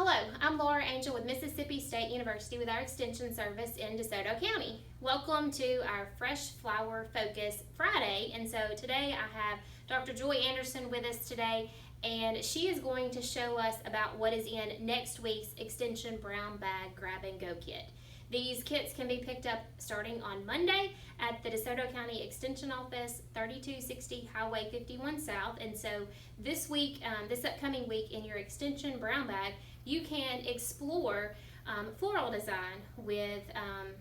Hello, I'm Laura Angel with Mississippi State University with our Extension Service in DeSoto County. Welcome to our Fresh Flower Focus Friday. And so today I have Dr. Joy Anderson with us today, and she is going to show us about what is in next week's Extension Brown Bag Grab and Go Kit. These kits can be picked up starting on Monday at the DeSoto County Extension Office, 3260 Highway 51 South. And so this week, this upcoming week in your Extension Brown Bag, you can explore floral design with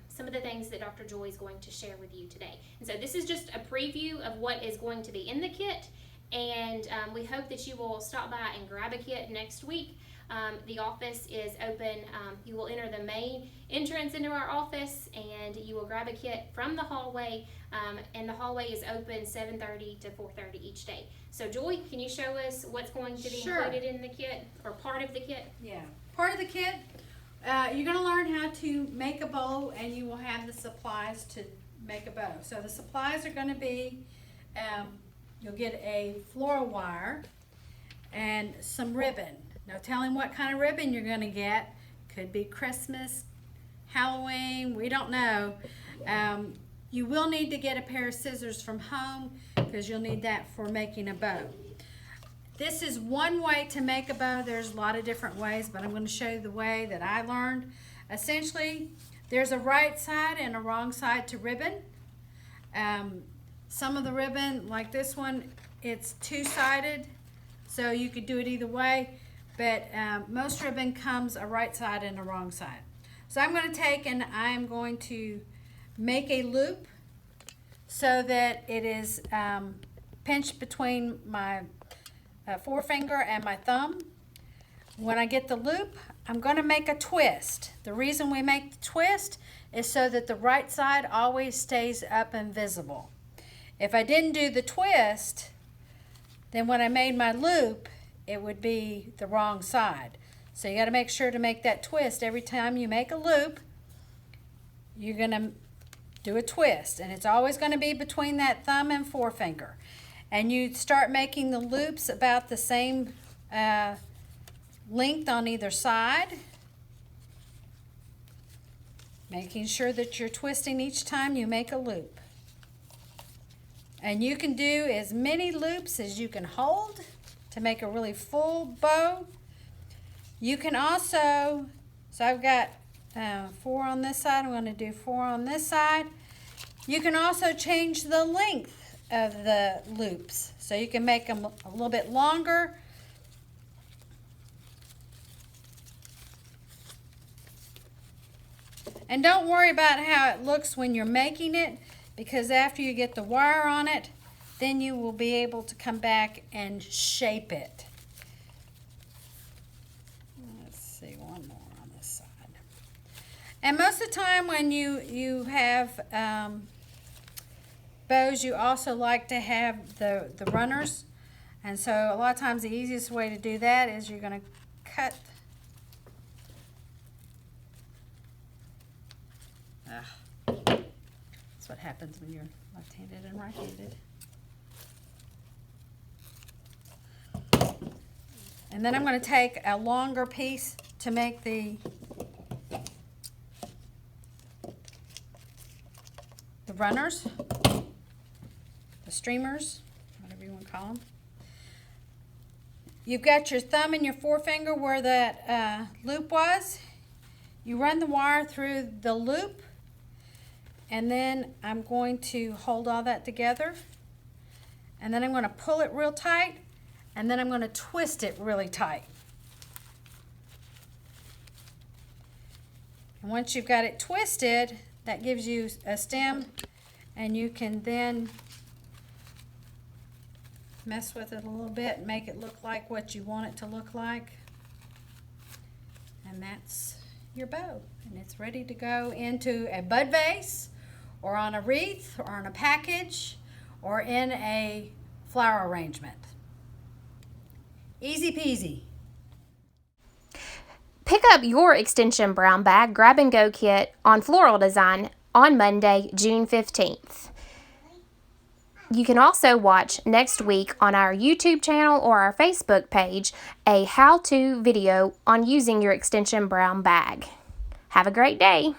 some of the things that Dr. Joy is going to share with you today. And so this is just a preview of what is going to be in the kit, and we hope that you will stop by and grab a kit next week. The office is open. You will enter the main entrance into our office and you will grab a kit from the hallway, and the hallway is open 7:30 to 4:30 each day. So Joy, can you show us what's going to be included in the kit, or part of the kit? Yeah, part of the kit, you're going to learn how to make a bow, and you will have the supplies to make a bow. So the supplies are going to be, you'll get a floral wire and some ribbon. Now tell him what kind of ribbon you're going to get. Could be Christmas, Halloween, we don't know. You will need to get a pair of scissors from home because you'll need that for making a bow. This is one way to make a bow. There's a lot of different ways, but I'm going to show you the way that I learned. Essentially, there's a right side and a wrong side to ribbon. Some of the ribbon, like this one, it's two-sided, so you could do it either way. But most ribbon comes a right side and a wrong side. So I'm going to take and I'm going to make a loop so that it is pinched between my forefinger and my thumb. When I get the loop, I'm going to make a twist. The reason we make the twist is so that the right side always stays up and visible. If I didn't do the twist, then when I made my loop, it would be the wrong side. So you got to make sure to make that twist. Every time you make a loop, you're going to do a twist, and it's always going to be between that thumb and forefinger. And you start making the loops about the same length on either side, making sure that you're twisting each time you make a loop. And you can do as many loops as you can hold to make a really full bow. You can also, so I've got 4 on this side, I'm going to do 4 on this side. You can also change the length of the loops, so you can make them a little bit longer. And don't worry about how it looks when you're making it, because after you get the wire on it, then you will be able to come back and shape it. Let's see, one more on this side. And most of the time when you have bows, you also like to have the runners. And so a lot of times the easiest way to do that is you're going to cut. That's what happens when you're left-handed and right-handed. And then I'm going to take a longer piece to make the runners, the streamers, whatever you want to call them. You've got your thumb and your forefinger where that loop was. You run the wire through the loop, and then I'm going to hold all that together, and then I'm going to pull it real tight, and then I'm going to twist it really tight. And once you've got it twisted, that gives you a stem, and you can then mess with it a little bit and make it look like what you want it to look like. And that's your bow. And it's ready to go into a bud vase, or on a wreath, or on a package, or in a flower arrangement. Easy peasy. Pick up your Extension Brown Bag Grab and Go Kit on Floral Design on Monday, June 15th. You can also watch next week on our YouTube channel or our Facebook page a how-to video on using your extension brown bag. Have a great day.